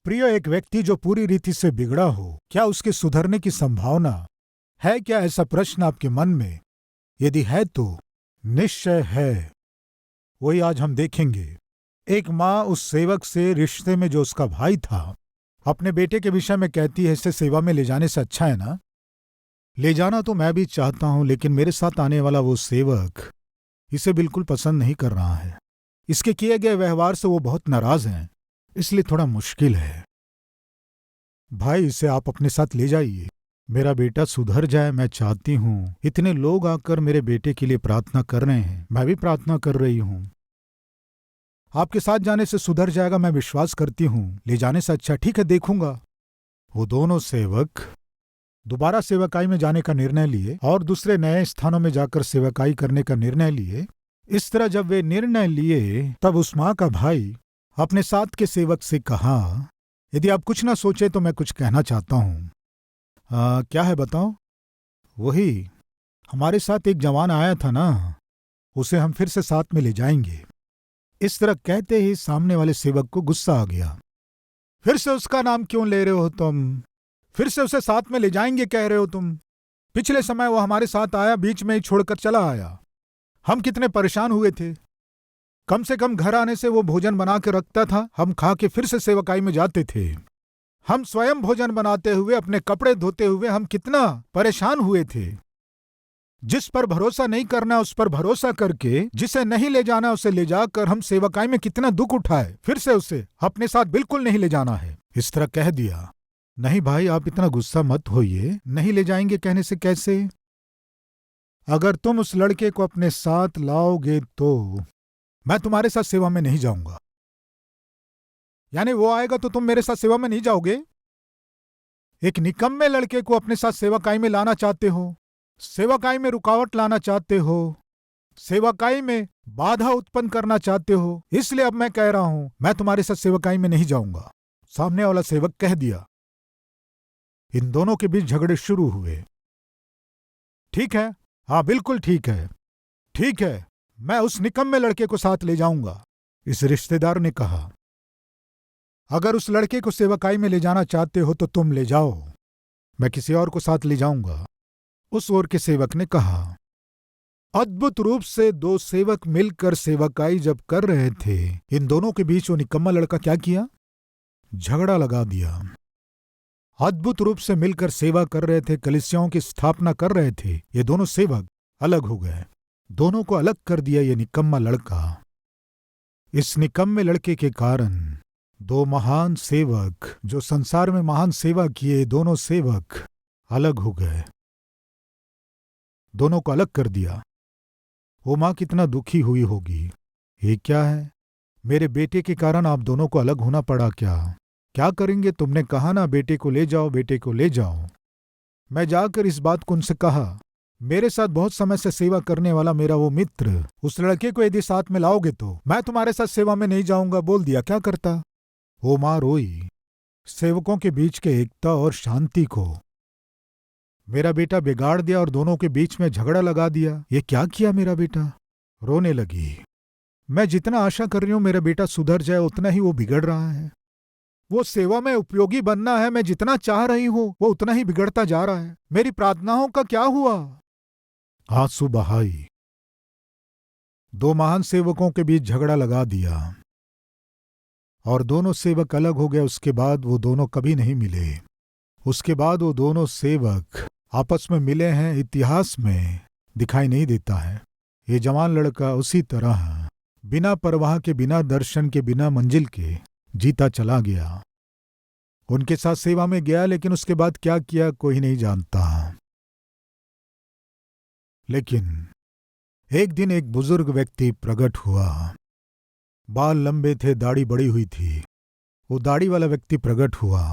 प्रिय, एक व्यक्ति जो पूरी रीति से बिगड़ा हो, क्या उसके सुधरने की संभावना है क्या? ऐसा प्रश्न आपके मन में यदि है तो निश्चय है। वही आज हम देखेंगे। एक माँ उस सेवक से रिश्ते में जो उसका भाई था अपने बेटे के विषय में कहती है, इसे सेवा में ले जाने से अच्छा है ना। ले जाना तो मैं भी चाहता हूं, लेकिन मेरे साथ आने वाला वो सेवक इसे बिल्कुल पसंद नहीं कर रहा है। इसके किए गए व्यवहार से वो बहुत नाराज हैं, इसलिए थोड़ा मुश्किल है। भाई, इसे आप अपने साथ ले जाइए। मेरा बेटा सुधर जाए, मैं चाहती हूं। इतने लोग आकर मेरे बेटे के लिए प्रार्थना कर रहे हैं, मैं भी प्रार्थना कर रही हूं। आपके साथ जाने से सुधर जाएगा, मैं विश्वास करती हूं। ले जाने से अच्छा ठीक है, देखूंगा। वो दोनों सेवक दोबारा सेवकाई में जाने का निर्णय लिए और दूसरे नए स्थानों में जाकर सेवकाई करने का निर्णय लिए। इस तरह जब वे निर्णय लिए, तब उस माँ का भाई अपने साथ के सेवक से कहा, यदि आप कुछ ना सोचे तो मैं कुछ कहना चाहता हूं। क्या है बताओ? वही हमारे साथ एक जवान आया था ना, उसे हम फिर से साथ में ले जाएंगे। इस तरह कहते ही सामने वाले सेवक को गुस्सा आ गया। फिर से उसका नाम क्यों ले रहे हो तुम? फिर से उसे साथ में ले जाएंगे कह रहे हो तुम? पिछले समय वो हमारे साथ आया, बीच में ही छोड़कर चला आया। हम कितने परेशान हुए थे। कम से कम घर आने से वो भोजन बना के रखता था, हम खा के फिर से सेवकाई में जाते थे। हम स्वयं भोजन बनाते हुए, अपने कपड़े धोते हुए हम कितना परेशान हुए थे। जिस पर भरोसा नहीं करना उस पर भरोसा करके, जिसे नहीं ले जाना उसे ले जाकर हम सेवकाई में कितना दुख उठाए, फिर से उसे अपने साथ बिल्कुल नहीं ले जाना है। इस तरह कह दिया। नहीं भाई, आप इतना गुस्सा मत होइए। नहीं ले जाएंगे कहने से कैसे? अगर तुम उस लड़के को अपने साथ लाओगे तो मैं तुम्हारे साथ सेवा में नहीं जाऊंगा। यानी वो आएगा तो तुम मेरे साथ सेवा में नहीं जाओगे? एक निकम्मे लड़के को अपने साथ सेवकाई में लाना चाहते हो, सेवकाई में रुकावट लाना चाहते हो, सेवकाई में बाधा उत्पन्न करना चाहते हो। इसलिए अब मैं कह रहा हूं, मैं तुम्हारे साथ सेवकाई में नहीं जाऊंगा। सामने वाला सेवक कह दिया। इन दोनों के बीच झगड़े शुरू हुए। ठीक है, हाँ बिल्कुल ठीक है, ठीक है, मैं उस निकम्मे लड़के को साथ ले जाऊंगा। इस रिश्तेदार ने कहा, अगर उस लड़के को सेवकाई में ले जाना चाहते हो तो तुम ले जाओ, मैं किसी और को साथ ले जाऊंगा। उस ओर के सेवक ने कहा। अद्भुत रूप से दो सेवक मिलकर सेवकाई जब कर रहे थे, इन दोनों के बीच वो निकम्मा लड़का क्या किया? झगड़ा लगा दिया। अद्भुत रूप से मिलकर सेवा कर रहे थे, कलीसियाओं की स्थापना कर रहे थे। ये दोनों सेवक अलग हो गए। दोनों को अलग कर दिया ये निकम्मा लड़का। इस निकम्मे लड़के के कारण दो महान सेवक, जो संसार में महान सेवा किए, दोनों सेवक अलग हो गए। दोनों को अलग कर दिया। वो माँ कितना दुखी हुई होगी। ये क्या है? मेरे बेटे के कारण आप दोनों को अलग होना पड़ा क्या? क्या करेंगे? तुमने कहा ना बेटे को ले जाओ, बेटे को ले जाओ। मैं जाकर इस बात को उनसे कहा। मेरे साथ बहुत समय से सेवा करने वाला मेरा वो मित्र, उस लड़के को यदि साथ में लाओगे तो मैं तुम्हारे साथ सेवा में नहीं जाऊंगा बोल दिया। क्या करता? वो माँ रोई। सेवकों के बीच के एकता और शांति को मेरा बेटा बिगाड़ दिया और दोनों के बीच में झगड़ा लगा दिया। ये क्या किया मेरा बेटा? रोने लगी। मैं जितना आशा कर रही हूं मेरा बेटा सुधर जाए, उतना ही वो बिगड़ रहा है। वो सेवा में उपयोगी बनना है, मैं जितना चाह रही हूं वो उतना ही बिगड़ता जा रहा है। मेरी प्रार्थनाओं का क्या हुआ? आंसू बहाई। दो महान सेवकों के बीच झगड़ा लगा दिया और दोनों सेवक अलग हो गए। उसके बाद वो दोनों कभी नहीं मिले। उसके बाद वो दोनों सेवक आपस में मिले हैं, इतिहास में दिखाई नहीं देता है। ये जवान लड़का उसी तरह बिना परवाह के, बिना दर्शन के, बिना मंजिल के जीता चला गया। उनके साथ सेवा में गया, लेकिन उसके बाद क्या किया कोई नहीं जानता। लेकिन एक दिन एक बुजुर्ग व्यक्ति प्रकट हुआ। बाल लंबे थे, दाढ़ी बड़ी हुई थी। वो दाढ़ी वाला व्यक्ति प्रकट हुआ।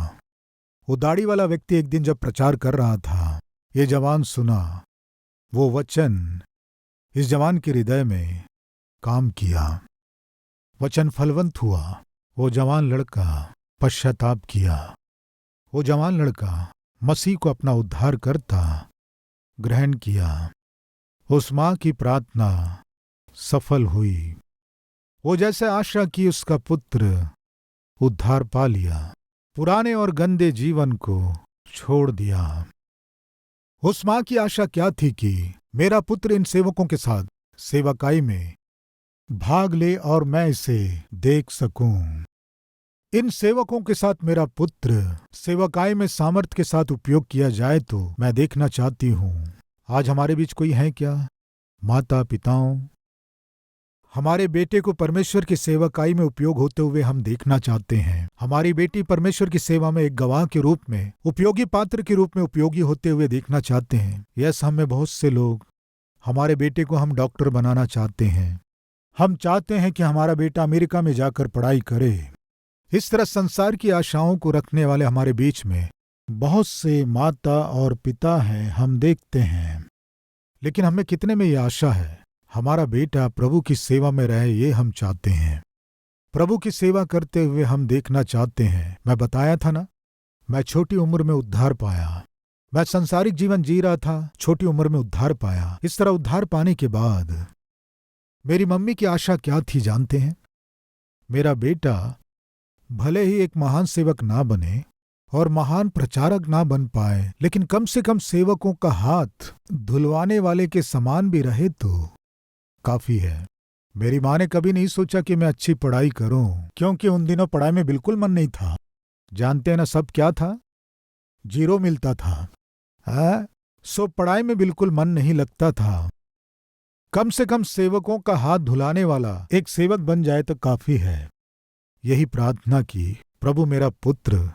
वो दाढ़ी वाला व्यक्ति एक दिन जब प्रचार कर रहा था, ये जवान सुना। वो वचन इस जवान के हृदय में काम किया। वचन फलवंत हुआ। वो जवान लड़का पश्चाताप किया। वो जवान लड़का मसीह को अपना उद्धारकर्ता ग्रहण किया। उस माँ की प्रार्थना सफल हुई। वो जैसे आशा की उसका पुत्र उद्धार पा लिया। पुराने और गंदे जीवन को छोड़ दिया। उस मां की आशा क्या थी कि मेरा पुत्र इन सेवकों के साथ सेवकाई में भाग ले और मैं इसे देख सकूं। इन सेवकों के साथ मेरा पुत्र सेवकाई में सामर्थ्य के साथ उपयोग किया जाए तो मैं देखना चाहती हूं। आज हमारे बीच कोई है क्या? माता पिताओं, हमारे बेटे को परमेश्वर की सेवकाई में उपयोग होते हुए हम देखना चाहते हैं। हमारी बेटी परमेश्वर की सेवा में एक गवाह के रूप में, उपयोगी पात्र के रूप में उपयोगी होते हुए देखना चाहते हैं। यस, हम में बहुत से लोग हमारे बेटे को हम डॉक्टर बनाना चाहते हैं। हम चाहते हैं कि हमारा बेटा अमेरिका में जाकर पढ़ाई करे। इस तरह संसार की आशाओं को रखने वाले हमारे बीच में बहुत से माता और पिता हैं, हम देखते हैं। लेकिन हमें कितने में ये आशा है हमारा बेटा प्रभु की सेवा में रहे, ये हम चाहते हैं। प्रभु की सेवा करते हुए हम देखना चाहते हैं। मैं बताया था ना, मैं छोटी उम्र में उद्धार पाया। मैं संसारिक जीवन जी रहा था, छोटी उम्र में उद्धार पाया। इस तरह उद्धार पाने के बाद मेरी मम्मी की आशा क्या थी जानते हैं? मेरा बेटा भले ही एक महान सेवक ना बने और महान प्रचारक ना बन पाए, लेकिन कम से कम सेवकों का हाथ धुलवाने वाले के समान भी रहे तो काफी है। मेरी माँ ने कभी नहीं सोचा कि मैं अच्छी पढ़ाई करूं, क्योंकि उन दिनों पढ़ाई में बिल्कुल मन नहीं था। जानते हैं ना सब क्या था? 0 मिलता था। सो पढ़ाई में बिल्कुल मन नहीं लगता था। कम से कम सेवकों का हाथ धुलाने वाला एक सेवक बन जाए तो काफी है। यही प्रार्थना की, प्रभु मेरा पुत्र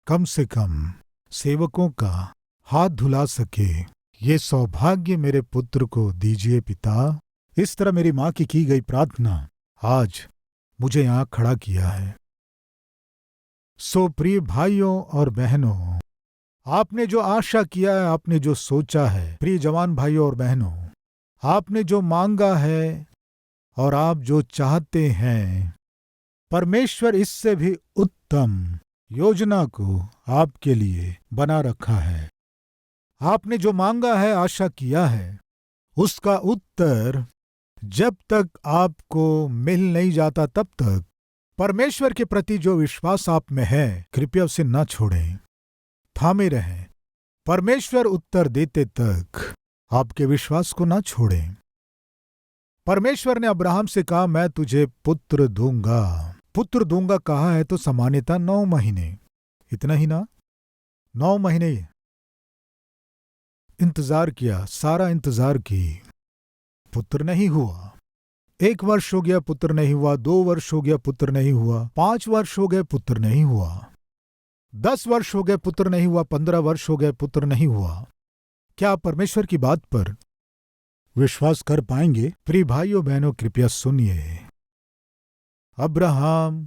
कम से कम सेवकों का हाथ धुला सके। ये सौभाग्य मेरे पुत्र को दीजिए पिता। इस तरह मेरी मां की गई प्रार्थना आज मुझे यहां खड़ा किया है। सो प्रिय भाइयों और बहनों, आपने जो आशा किया है, आपने जो सोचा है, प्रिय जवान भाइयों और बहनों, आपने जो मांगा है और आप जो चाहते हैं, परमेश्वर इससे भी उत्तम योजना को आपके लिए बना रखा है। आपने जो मांगा है, आशा किया है, उसका उत्तर जब तक आपको मिल नहीं जाता तब तक परमेश्वर के प्रति जो विश्वास आप में है, कृपया उसे न छोड़ें, थामे रहें। परमेश्वर उत्तर देते तक आपके विश्वास को न छोड़ें। परमेश्वर ने अब्राहम से कहा, मैं तुझे पुत्र दूंगा। पुत्र दूंगा कहा है तो सामान्यतः 9 महीने, इतना ही ना, 9 महीने इंतजार किया, सारा इंतजार की, पुत्र नहीं हुआ। 1 वर्ष हो गया, पुत्र नहीं हुआ। 2 वर्ष हो गया, पुत्र नहीं हुआ। 5 वर्ष हो गए, पुत्र नहीं हुआ। 10 वर्ष हो गए, पुत्र नहीं हुआ। 15 वर्ष हो गए, पुत्र नहीं हुआ। क्या आप परमेश्वर की बात पर विश्वास कर पाएंगे? प्रिय भाइयों बहनों, कृपया सुनिए। अब्राहम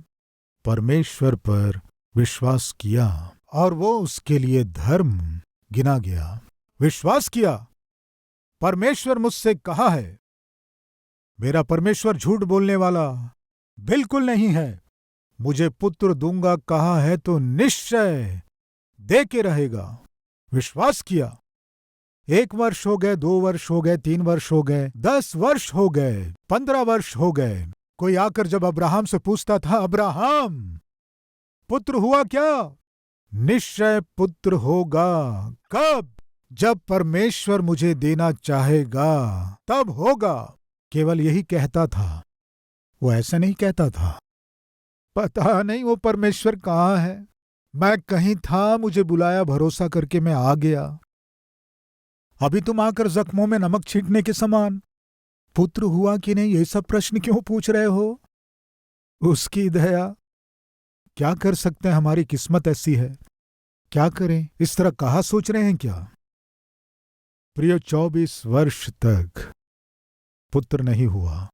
परमेश्वर पर विश्वास किया और वो उसके लिए धर्म गिना गया। विश्वास किया, परमेश्वर मुझसे कहा है। मेरा परमेश्वर झूठ बोलने वाला बिल्कुल नहीं है। मुझे पुत्र दूंगा कहा है तो निश्चय दे के रहेगा। विश्वास किया। 1 वर्ष हो गए, 2 वर्ष हो गए, 3 वर्ष हो गए, 10 वर्ष हो गए, 15 वर्ष हो गए। कोई आकर जब अब्राहम से पूछता था, अब्राहम पुत्र हुआ क्या? निश्चय पुत्र होगा। कब? जब परमेश्वर मुझे देना चाहेगा तब होगा। केवल यही कहता था, वो ऐसा नहीं कहता था, पता नहीं वो परमेश्वर कहाँ है, मैं कहीं था, मुझे बुलाया, भरोसा करके मैं आ गया। अभी तुम आकर जख्मों में नमक छींटने के समान, पुत्र हुआ कि नहीं, ये सब प्रश्न क्यों पूछ रहे हो? उसकी दया, क्या कर सकते हैं, हमारी किस्मत ऐसी है, क्या करें? इस तरह कहा सोच रहे हैं क्या? प्रिय, 24 वर्ष तक पुत्र नहीं हुआ,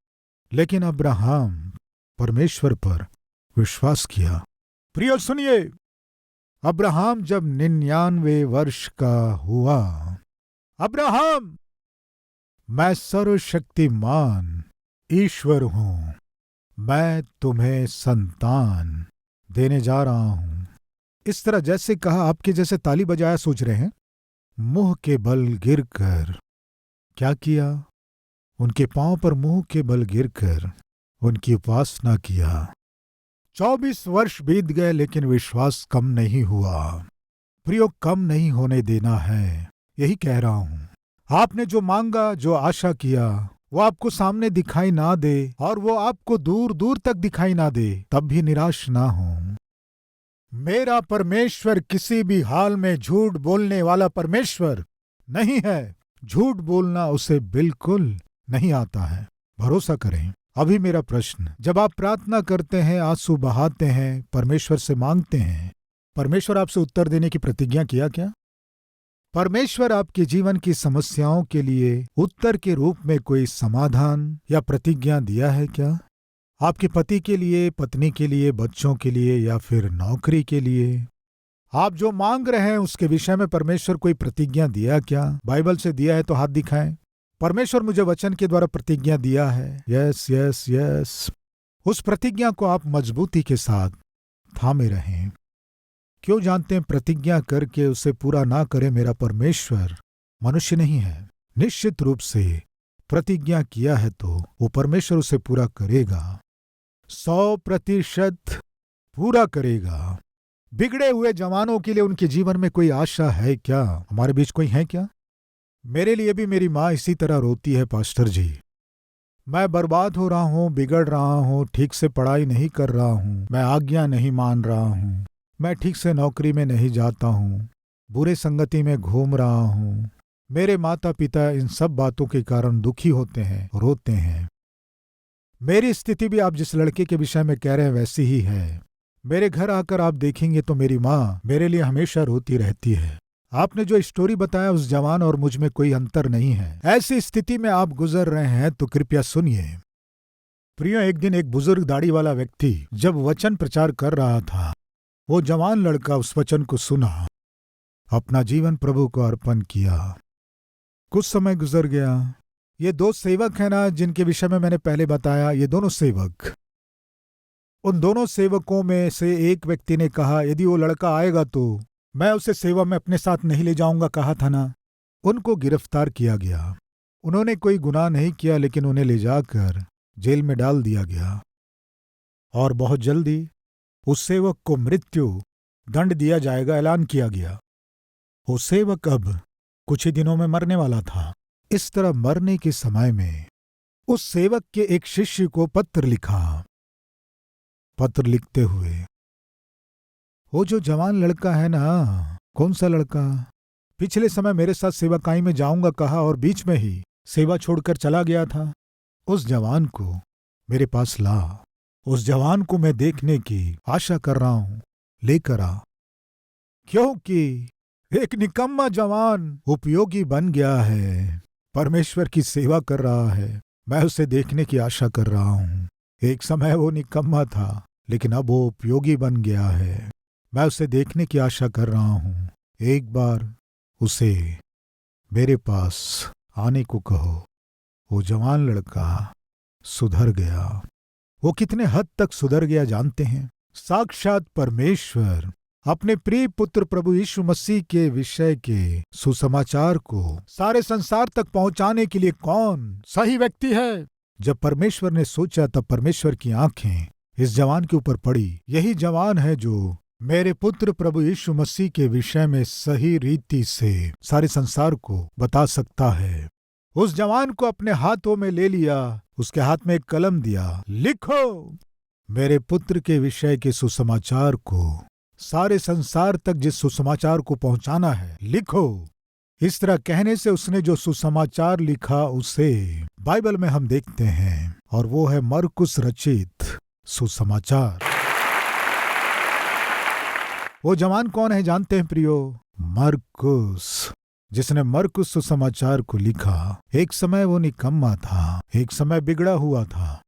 लेकिन अब्राहम परमेश्वर पर विश्वास किया। प्रिय सुनिए, अब्राहम जब 99 वर्ष का हुआ, अब्राहम, मैं सर्वशक्तिमान ईश्वर हूं, मैं तुम्हें संतान देने जा रहा हूं। इस तरह जैसे कहा, आपके जैसे ताली बजाया सोच रहे हैं, मुंह के बल गिरकर क्या किया? उनके पांव पर मुंह के बल गिरकर उनकी उपासना किया। 24 वर्ष बीत गए लेकिन विश्वास कम नहीं हुआ। प्रियो, कम नहीं होने देना है, यही कह रहा हूं। आपने जो मांगा, जो आशा किया, वो आपको सामने दिखाई ना दे और वो आपको दूर दूर तक दिखाई ना दे, तब भी निराश ना हो। मेरा परमेश्वर किसी भी हाल में झूठ बोलने वाला परमेश्वर नहीं है। झूठ बोलना उसे बिल्कुल नहीं आता है, भरोसा करें। अभी मेरा प्रश्न, जब आप प्रार्थना करते हैं, आंसू बहाते हैं, परमेश्वर से मांगते हैं, परमेश्वर आपसे उत्तर देने की प्रतिज्ञा किया क्या? परमेश्वर आपके जीवन की समस्याओं के लिए उत्तर के रूप में कोई समाधान या प्रतिज्ञा दिया है क्या? आपके पति के लिए, पत्नी के लिए, बच्चों के लिए या फिर नौकरी के लिए आप जो मांग रहे हैं उसके विषय में परमेश्वर कोई प्रतिज्ञा दिया क्या? बाइबल से दिया है तो हाथ दिखाएं। परमेश्वर मुझे वचन के द्वारा प्रतिज्ञा दिया है। Yes yes yes. उस प्रतिज्ञा को आप मजबूती के साथ थामे रहें। क्यों जानते हैं, प्रतिज्ञा करके उसे पूरा ना करे मेरा परमेश्वर मनुष्य नहीं है। निश्चित रूप से प्रतिज्ञा किया है तो वो परमेश्वर उसे पूरा करेगा, 100% पूरा करेगा। बिगड़े हुए जवानों के लिए उनके जीवन में कोई आशा है क्या? हमारे बीच कोई है क्या? मेरे लिए भी मेरी माँ इसी तरह रोती है, पास्टर जी, मैं बर्बाद हो रहा हूँ, बिगड़ रहा हूँ, ठीक से पढ़ाई नहीं कर रहा हूँ, मैं आज्ञा नहीं मान रहा हूँ, मैं ठीक से नौकरी में नहीं जाता हूँ, बुरे संगति में घूम रहा हूँ। मेरे माता पिता इन सब बातों के कारण दुखी होते हैं, रोते हैं। मेरी स्थिति भी आप जिस लड़के के विषय में कह रहे हैं वैसी ही है। मेरे घर आकर आप देखेंगे तो मेरी माँ मेरे लिए हमेशा रोती रहती है। आपने जो स्टोरी बताया उस जवान और मुझ में कोई अंतर नहीं है। ऐसी स्थिति में आप गुजर रहे हैं तो कृपया सुनिए। प्रियो, एक दिन एक बुजुर्ग दाढ़ी वाला व्यक्ति जब वचन प्रचार कर रहा था, वो जवान लड़का उस वचन को सुना, अपना जीवन प्रभु को अर्पण किया। कुछ समय गुजर गया। ये 2 सेवक हैं ना जिनके विषय में मैंने पहले बताया, ये दोनों सेवक, उन दोनों सेवकों में से एक व्यक्ति ने कहा, यदि वो लड़का आएगा तो मैं उसे सेवा में अपने साथ नहीं ले जाऊंगा, कहा था ना। उनको गिरफ्तार किया गया। उन्होंने कोई गुनाह नहीं किया लेकिन उन्हें ले जाकर जेल में डाल दिया गया और बहुत जल्दी उस सेवक को मृत्यु दंड दिया जाएगा, ऐलान किया गया। वो सेवक अब कुछ ही दिनों में मरने वाला था। इस तरह मरने के समय में उस सेवक के एक शिष्य को पत्र लिखा। पत्र लिखते हुए, वो जो जवान लड़का है ना, कौन सा लड़का पिछले समय मेरे साथ सेवाकाई में जाऊंगा कहा और बीच में ही सेवा छोड़कर चला गया था, उस जवान को मेरे पास ला। उस जवान को मैं देखने की आशा कर रहा हूं, लेकर आ। क्योंकि एक निकम्मा जवान उपयोगी बन गया है, परमेश्वर की सेवा कर रहा है। मैं उसे देखने की आशा कर रहा हूं। एक समय वो निकम्मा था लेकिन अब वो उपयोगी बन गया है। मैं उसे देखने की आशा कर रहा हूं। एक बार उसे मेरे पास आने को कहो। वो जवान लड़का सुधर गया। वो कितने हद तक सुधर गया जानते हैं? साक्षात परमेश्वर अपने प्रिय पुत्र प्रभु यीशु मसीह के विषय के सुसमाचार को सारे संसार तक पहुंचाने के लिए कौन सही व्यक्ति है? जब परमेश्वर ने सोचा तब परमेश्वर की आंखें इस जवान के ऊपर पड़ी। यही जवान है जो मेरे पुत्र प्रभु यीशु मसीह के विषय में सही रीति से सारे संसार को बता सकता है। उस जवान को अपने हाथों में ले लिया, उसके हाथ में एक कलम दिया, लिखो मेरे पुत्र के विषय के सुसमाचार को सारे संसार तक जिस सुसमाचार को पहुंचाना है, लिखो। इस तरह कहने से उसने जो सुसमाचार लिखा उसे बाइबल में हम देखते हैं और वो है मरकुस रचित सुसमाचार। वो जवान कौन है जानते हैं प्रियो? मरकुस, जिसने मरकुस सुसमाचार को लिखा। एक समय वो निकम्मा था, एक समय बिगड़ा हुआ था,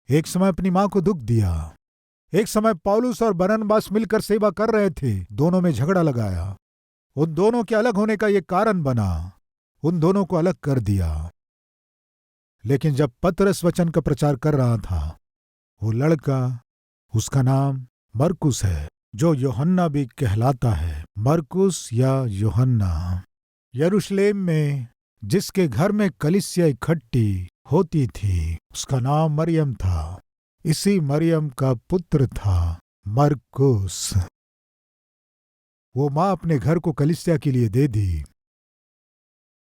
एक समय अपनी मां को दुख दिया, एक समय पौलुस और बरनबास मिलकर सेवा कर रहे थे, दोनों में झगड़ा लगाया। उन दोनों के अलग होने का ये कारण बना, उन दोनों को अलग कर दिया। लेकिन जब पतरस वचन का प्रचार कर रहा था, वो लड़का, उसका नाम मरकुस है, जो यूहन्ना भी कहलाता है। मरकुस या यूहन्ना यरूशलेम में जिसके घर में कलीसिया इकट्ठी होती थी, उसका नाम मरियम था। इसी मरियम का पुत्र था मरकुस। वो माँ अपने घर को कलीसिया के लिए दे दी।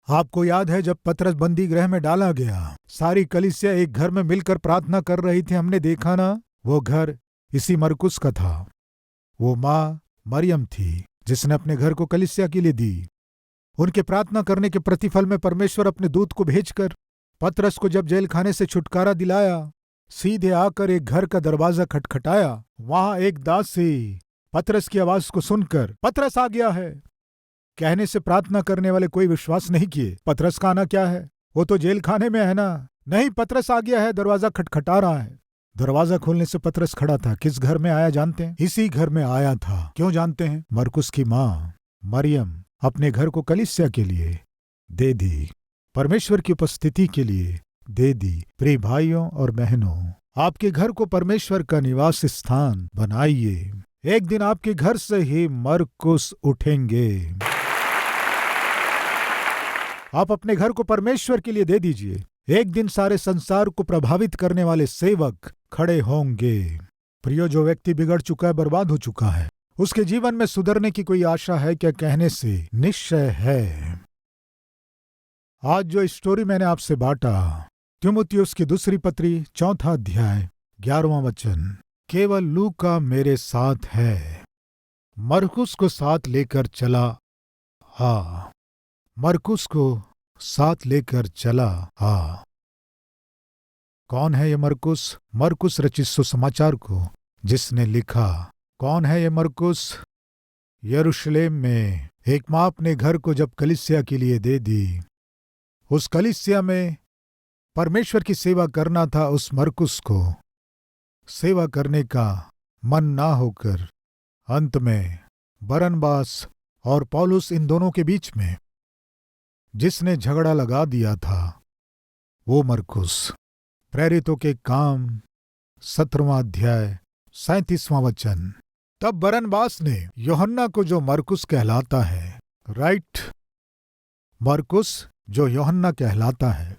आपको याद है जब पतरस बंदी गृह में डाला गया, सारी कलीसिया एक घर में मिलकर प्रार्थना कर रही थी। हमने देखा ना, वो घर इसी मरकुस का था। वो माँ मरियम थी जिसने अपने घर को कलीसिया के लिए दी। उनके प्रार्थना करने के प्रतिफल में परमेश्वर अपने दूत को भेजकर पतरस को जब जेल खाने से छुटकारा दिलाया, सीधे आकर एक घर का दरवाजा खटखटाया। वहां एक दासी पतरस की आवाज को सुनकर पतरस आ गया है कहने से प्रार्थना करने वाले कोई विश्वास नहीं किए। पतरस का आना क्या है, वो तो जेल खाने में है ना। नहीं, पतरस आ गया है, दरवाजा खटखटा रहा है। दरवाजा खोलने से पतरस खड़ा था। किस घर में आया जानते हैं? इसी घर में आया था। क्यों जानते हैं? मरकुस की माँ मरियम अपने घर को कलीसिया के लिए दे दी, परमेश्वर की उपस्थिति के लिए दे दी। प्रिय भाइयों और बहनों, आपके घर को परमेश्वर का निवास स्थान बनाइए। एक दिन आपके घर से ही मरकुस उठेंगे। आप अपने घर को परमेश्वर के लिए दे दीजिए। एक दिन सारे संसार को प्रभावित करने वाले सेवक खड़े होंगे। प्रियो, जो व्यक्ति बिगड़ चुका है, बर्बाद हो चुका है, उसके जीवन में सुधरने की कोई आशा है क्या? कहने से निश्चय है। आज जो स्टोरी मैंने आपसे बांटा, तीमुथियुस की दूसरी पत्री 4 अध्याय 11वां वचन, केवल लूका मेरे साथ है, मरकुस को साथ लेकर चला आ। मरकुस को साथ लेकर चला आ। कौन है ये मरकुस? मरकुस रचित सुसमाचार को जिसने लिखा। कौन है ये मरकुस? यरूशलेम में एक माँ अपने घर को जब कलीसिया के लिए दे दी, उस कलीसिया में परमेश्वर की सेवा करना था। उस मरकुस को सेवा करने का मन ना होकर अंत में बरनबास और पौलुस, इन दोनों के बीच में जिसने झगड़ा लगा दिया था, वो मरकुस। प्रेरितों के काम 17वां अध्याय 37वां वचन, तब बरनबास ने यूहन्ना को, जो मरकुस कहलाता है, राइट, मरकुस जो यूहन्ना कहलाता है,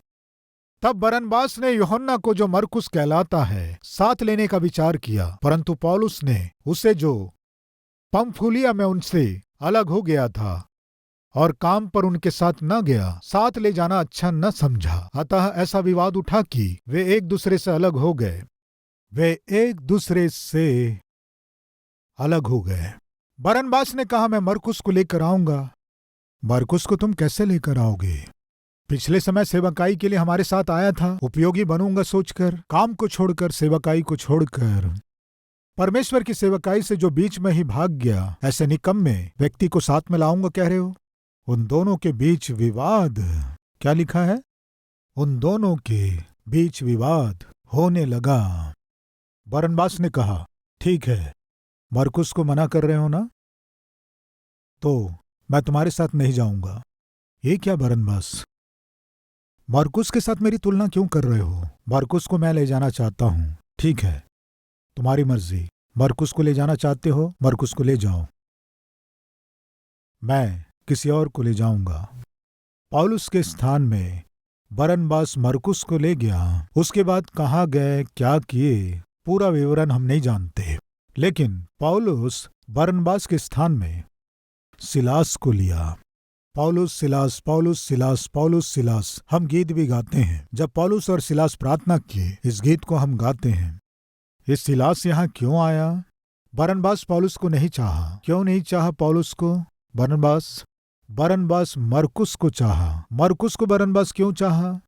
तब बरनबास ने यूहन्ना को, जो मरकुस कहलाता है, साथ लेने का विचार किया। परंतु पौलुस ने उसे, जो पंफूलिया में उनसे अलग हो गया था और काम पर उनके साथ न गया, साथ ले जाना अच्छा न समझा। अतः ऐसा विवाद उठा कि वे एक दूसरे से अलग हो गए। वे एक दूसरे से अलग हो गए। बरनबास ने कहा, मैं मरकुस को लेकर आऊंगा। मरकुस को तुम कैसे लेकर आओगे? पिछले समय सेवकाई के लिए हमारे साथ आया था। उपयोगी बनूंगा सोचकर, काम को छोड़कर, सेवकाई को छोड़कर, परमेश्वर की सेवकाई से जो बीच में ही भाग गया, ऐसे निकम्मे व्यक्ति को साथ में लाऊंगा कह रहे हो? उन दोनों के बीच विवाद, क्या लिखा है? उन दोनों के बीच विवाद होने लगा। बरनबास ने कहा, ठीक है, मरकुस को मना कर रहे हो ना, तो मैं तुम्हारे साथ नहीं जाऊंगा। ये क्या बरनबास, मरकुस के साथ मेरी तुलना क्यों कर रहे हो? मरकुस को मैं ले जाना चाहता हूं। ठीक है, तुम्हारी मर्जी। मरकुस को ले जाना चाहते हो, मरकुस को ले जाओ, मैं किसी और को ले जाऊंगा। पौलुस के स्थान में बरनबास मरकुस को ले गया। उसके बाद कहाँ गए, क्या किए, पूरा विवरण हम नहीं जानते। लेकिन पौलुस बरनबास के स्थान में सिलास को लिया। पौलुस सिलास, पौलुस सिलास, पौलुस सिलास, हम गीत भी गाते हैं। जब पौलुस और सिलास प्रार्थना किए, इस गीत को हम गाते हैं। ये सिलास यहाँ क्यों आया? बरनबास पौलुस को नहीं चाहा। क्यों नहीं चाहा पौलुस को? बरनबास मरकुस को चाहा। मरकुस को बरनबास क्यों चाहा?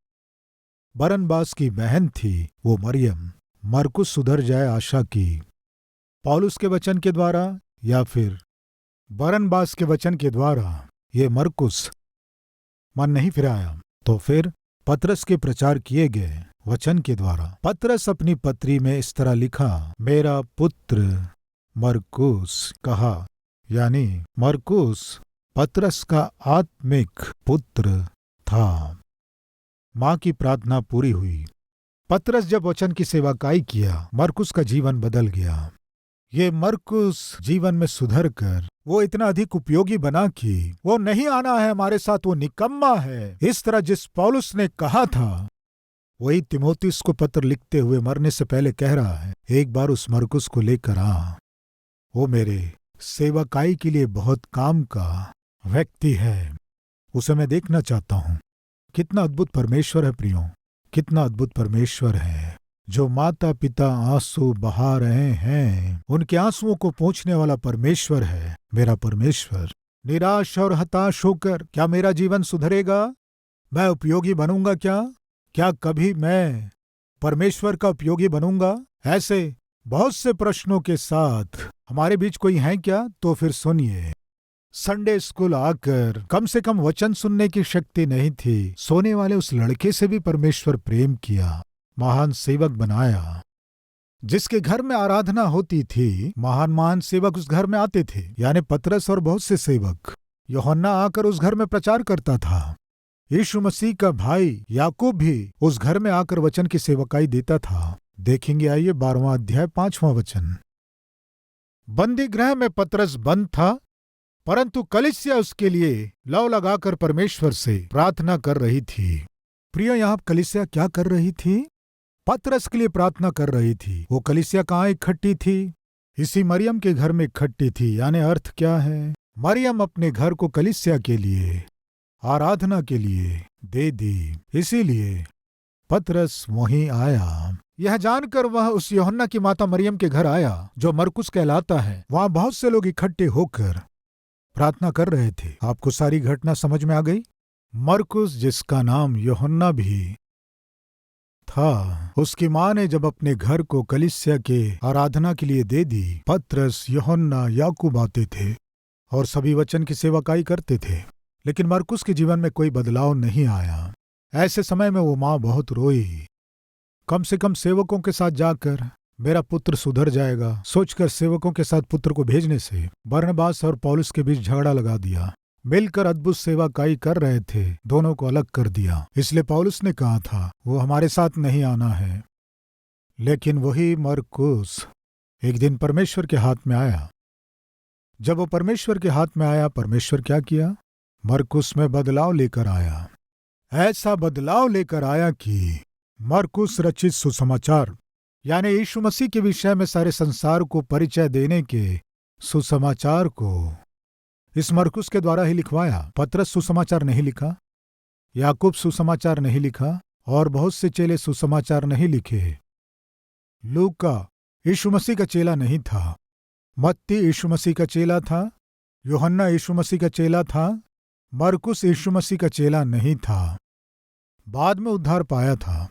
बरनबास की बहन थी वो मरियम। मरकुस सुधर जाए आशा की, पौलुस के वचन के द्वारा या फिर बरनबास के वचन के द्वारा ये मरकुस मन नहीं फिराया, तो फिर पतरस के प्रचार किए गए वचन के द्वारा पतरस अपनी पत्री में इस तरह लिखा, मेरा पुत्र मरकुस कहा, यानी मरकुस पतरस का आत्मिक पुत्र था। मां की प्रार्थना पूरी हुई। पतरस जब वचन की सेवकाई किया, मरकुस का जीवन बदल गया। ये मरकुस जीवन में सुधर कर वो इतना अधिक उपयोगी बना कि वो नहीं आना है हमारे साथ, वो निकम्मा है। इस तरह जिस पौलुस ने कहा था वही तिमोथियुस को पत्र लिखते हुए मरने से पहले कह रहा है, एक बार उस मरकुस को लेकर आ। वो मेरे सेवकाई के लिए बहुत काम का व्यक्ति है, उसे मैं देखना चाहता हूं। कितना अद्भुत परमेश्वर है प्रियो, कितना अद्भुत परमेश्वर है। जो माता पिता आंसू बहा रहे हैं, उनके आंसुओं को पोंछने वाला परमेश्वर है मेरा परमेश्वर। निराश और हताश होकर क्या मेरा जीवन सुधरेगा? मैं उपयोगी बनूंगा क्या? क्या कभी मैं परमेश्वर का उपयोगी बनूंगा? ऐसे बहुत से प्रश्नों के साथ हमारे बीच कोई है क्या? तो फिर सुनिए। संडे स्कूल आकर कम से कम वचन सुनने की शक्ति नहीं थी, सोने वाले उस लड़के से भी परमेश्वर प्रेम किया, महान सेवक बनाया। जिसके घर में आराधना होती थी, महान महान सेवक उस घर में आते थे, यानी पतरस और बहुत से सेवक। यूहन्ना आकर उस घर में प्रचार करता था। यीशु मसीह का भाई याकूब भी उस घर में आकर वचन की सेवकाई देता था। देखेंगे, आइए 12वां अध्याय 5वां वचन। बंदी गृह में पतरस बंद था, परंतु कलीसिया उसके लिए लौ लगाकर परमेश्वर से प्रार्थना कर रही थी। प्रिय, यहाँ कलीसिया क्या कर रही थी? पतरस के लिए प्रार्थना कर रही थी। वो कलीसिया कहाँ इकट्ठी थी? इसी मरियम के घर में इकट्ठी थी। यानी अर्थ क्या है? मरियम अपने घर को कलीसिया के लिए, आराधना के लिए दे दी। इसीलिए पतरस वहीं आया। यह जानकर वह उस यूहन्ना की माता मरियम के घर आया, जो मरकुस कहलाता है। वहां बहुत से लोग इकट्ठे होकर प्रार्थना कर रहे थे। आपको सारी घटना समझ में आ गई? मरकुस, जिसका नाम यूहन्ना भी था, उसकी मां ने जब अपने घर को कलीसिया के आराधना के लिए दे दी, पतरस, यूहन्ना, याकूब आते थे और सभी वचन की सेवकाई करते थे। लेकिन मरकुस के जीवन में कोई बदलाव नहीं आया। ऐसे समय में वो मां बहुत रोई। कम से कम सेवकों के साथ जाकर मेरा पुत्र सुधर जाएगा सोचकर सेवकों के साथ पुत्र को भेजने से बरनबास और पौलुस के बीच झगड़ा लगा दिया। मिलकर अद्भुत सेवकाई कर रहे थे, दोनों को अलग कर दिया। इसलिए पौलुस ने कहा था वो हमारे साथ नहीं आना है। लेकिन वही मरकुस एक दिन परमेश्वर के हाथ में आया। जब वो परमेश्वर के हाथ में आया, परमेश्वर क्या किया? मरकुस में बदलाव लेकर आया। ऐसा बदलाव लेकर आया कि मरकुस रचित सुसमाचार, यानी यीशु मसीह के विषय में सारे संसार को परिचय देने के सुसमाचार को इस मरकुस के द्वारा ही लिखवाया। पतरस सुसमाचार नहीं लिखा, याकूब सुसमाचार नहीं लिखा और बहुत से चेले सुसमाचार नहीं लिखे। लूका यीशु मसीह का चेला नहीं था, मत्ती यीशु मसीह का चेला था, यूहन्ना यीशु मसीह का चेला था, मरकुस यीशु मसीह का चेला नहीं था। बाद में उद्धार पाया था।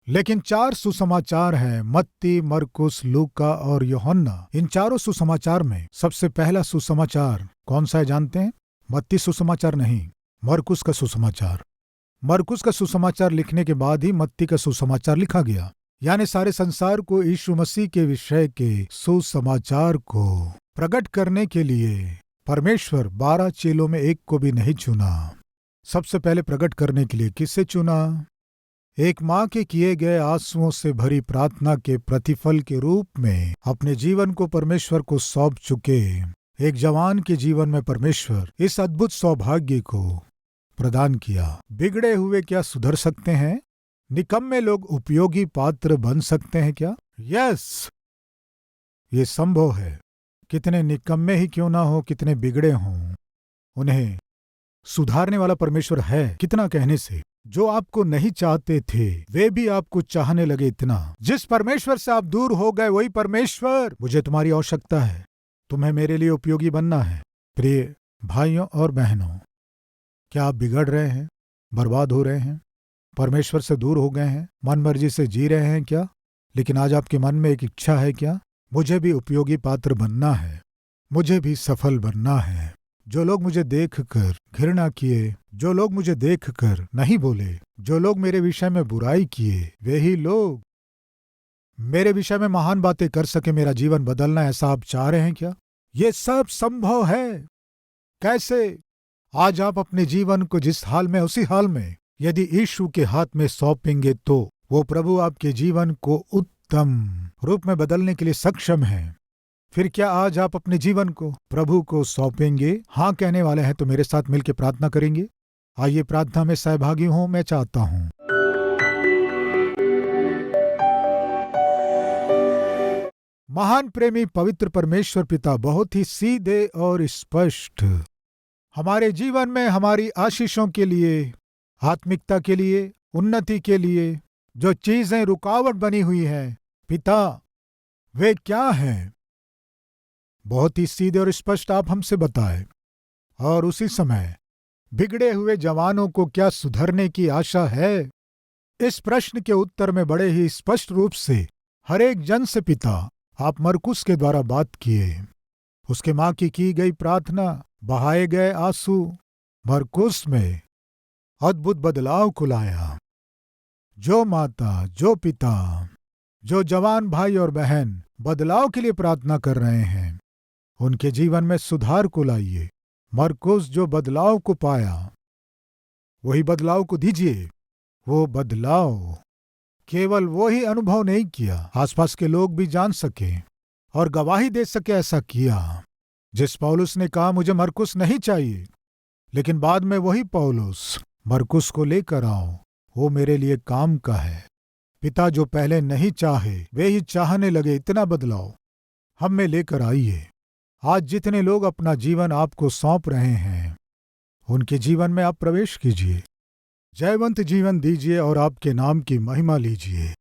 लेकिन 4 सुसमाचार हैं, मत्ती, मरकुस, लूका और यूहन्ना। इन चारों सुसमाचार में सबसे पहला सुसमाचार कौन सा है जानते हैं? मत्ती सुसमाचार नहीं, मरकुस का सुसमाचार। मरकुस का सुसमाचार लिखने के बाद ही मत्ती का सुसमाचार लिखा गया। यानी सारे संसार को यीशु मसीह के विषय के सुसमाचार को प्रकट करने के लिए परमेश्वर 12 चेलों में एक को भी नहीं चुना। सबसे पहले प्रकट करने के लिए किसे चुना? एक मां के किए गए आंसुओं से भरी प्रार्थना के प्रतिफल के रूप में अपने जीवन को परमेश्वर को सौंप चुके एक जवान के जीवन में परमेश्वर इस अद्भुत सौभाग्य को प्रदान किया। बिगड़े हुए क्या सुधर सकते हैं? निकम्मे लोग उपयोगी पात्र बन सकते हैं क्या? यस, ये संभव है। कितने निकम्मे ही क्यों ना हो, कितने बिगड़े हों, उन्हें सुधारने वाला परमेश्वर है। कितना कहने से जो आपको नहीं चाहते थे वे भी आपको चाहने लगे इतना। जिस परमेश्वर से आप दूर हो गए वही परमेश्वर, मुझे तुम्हारी आवश्यकता है, तुम्हें मेरे लिए उपयोगी बनना है। प्रिय भाइयों और बहनों, क्या आप बिगड़ रहे हैं, बर्बाद हो रहे हैं, परमेश्वर से दूर हो गए हैं, मन मर्जी से जी रहे हैं क्या? लेकिन आज आपके मन में एक इच्छा है क्या? मुझे भी उपयोगी पात्र बनना है, मुझे भी सफल बनना है। जो लोग मुझे देखकर घृणा किए, जो लोग मुझे देखकर नहीं बोले, जो लोग मेरे विषय में बुराई किए, वे ही लोग मेरे विषय में महान बातें कर सके, मेरा जीवन बदलना, ऐसा आप चाह रहे हैं क्या? ये सब संभव है। कैसे? आज आप अपने जीवन को जिस हाल में उसी हाल में यदि यीशु के हाथ में सौंपेंगे तो वो प्रभु आपके जीवन को उत्तम रूप में बदलने के लिए सक्षम है। फिर क्या आज आप अपने जीवन को प्रभु को सौंपेंगे? हाँ कहने वाले हैं तो मेरे साथ मिलकर प्रार्थना करेंगे। आइए प्रार्थना में सहभागी हों। मैं चाहता हूँ महान प्रेमी पवित्र परमेश्वर पिता बहुत ही सीधे और स्पष्ट हमारे जीवन में हमारी आशीषों के लिए, आत्मिकता के लिए, उन्नति के लिए जो चीजें रुकावट बनी हुई हैं, पिता वे क्या हैं? बहुत ही सीधे और स्पष्ट आप हमसे बताएं। और उसी समय बिगड़े हुए जवानों को क्या सुधरने की आशा है? इस प्रश्न के उत्तर में बड़े ही स्पष्ट रूप से हर एक जन से पिता आप मरकुस के द्वारा बात किए। उसके मां की गई प्रार्थना, बहाए गए आंसू मरकुस में अद्भुत बदलाव को लाया। जो माता, जो पिता, जो जवान भाई और बहन बदलाव के लिए प्रार्थना कर रहे हैं, उनके जीवन में सुधार को लाइए। मरकुस जो बदलाव को पाया, वही बदलाव को दीजिए। वो बदलाव केवल वो ही अनुभव नहीं किया, आसपास के लोग भी जान सके और गवाही दे सके ऐसा किया। जिस पौलुस ने कहा मुझे मरकुस नहीं चाहिए, लेकिन बाद में वही पौलुस मरकुस को लेकर आओ, वो मेरे लिए काम का है। पिता जो पहले नहीं चाहे वे ही चाहने लगे, इतना बदलाव हम में लेकर आइए। आज जितने लोग अपना जीवन आपको सौंप रहे हैं, उनके जीवन में आप प्रवेश कीजिए, जयवंत जीवन दीजिए और आपके नाम की महिमा लीजिए।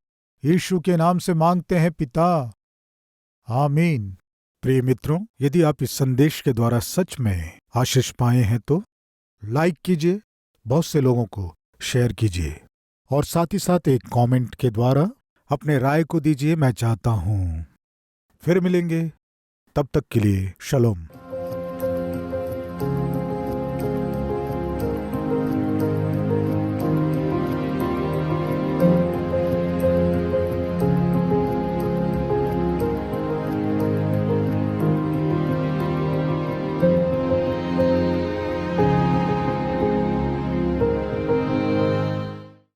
यीशु के नाम से मांगते हैं पिता, आमीन। प्रिय मित्रों, यदि आप इस संदेश के द्वारा सच में आशीष पाए हैं तो लाइक कीजिए, बहुत से लोगों को शेयर कीजिए और साथ ही साथ एक कमेंट के द्वारा अपने राय को दीजिए, मैं चाहता हूं। फिर मिलेंगे, तब तक के लिए शलोम।